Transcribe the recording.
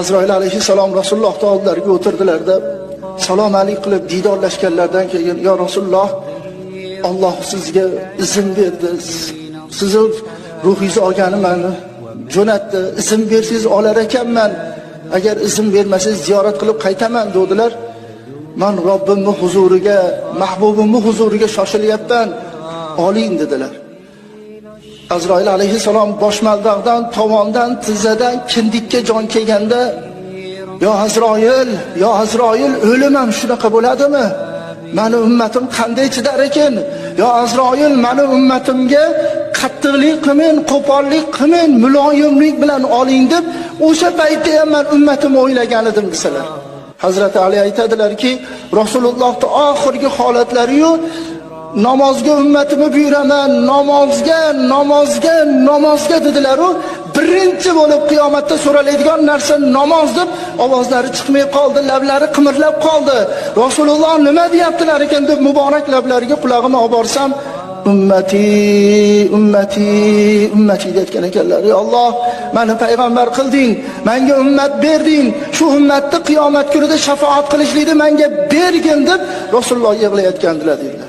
Azroil alayhissalom Rasululloh oldilariga o'tirdilarda, salom alik qilib diydorlashganlardan keyin, "Ya Rasululloh, Alloh sizga izn berdi. Sizni ruhingizni olganiman, jo'natdi. Izn bersangiz olar ekanman. Agar izn bermasangiz ziyorat qilib qaytaman" dedilar. "Men Robbimning huzuriga, mahbubimning huzuriga shoshilyapman. Oling" dedilar. Azroil alayhissalom boshmaldaqdan, tovondan, tizzadan kindikka jon kelganda, "Ya Azroil, o'lim ham shunaqa bo'ladimi? Meni ummatim qanday chidar ekan? Ya Azroil, meni ummatimga qattiqlik qilmang, qo'pollik qilmang, muloyimlik bilan oling" deb, o'sha paytda ham men ummatimni o'ylagan edim desalar. Hazrat Ali aytadilarki, Rasulullohning oxirgi holatlari-yu, namozga ummatimni buyuraman, namozga dedilar-u, birinchi bo'lib qiyomatda so'raladigan narsa namoz deb ovozlari chiqmay qoldi, lablari qimirlab qoldi. Rasululloh nima deyaptilar ekan deb muborak lablariga qulog'imni olib borsam, ummati deyotgan ekanlar. "Ey Alloh, meni payg'ambar qilding, menga ummat berding, shu ummatni qiyomat kunida shafaat qilishlikni menga bergin" deb Rasululloh yig'layotgandilar deydi.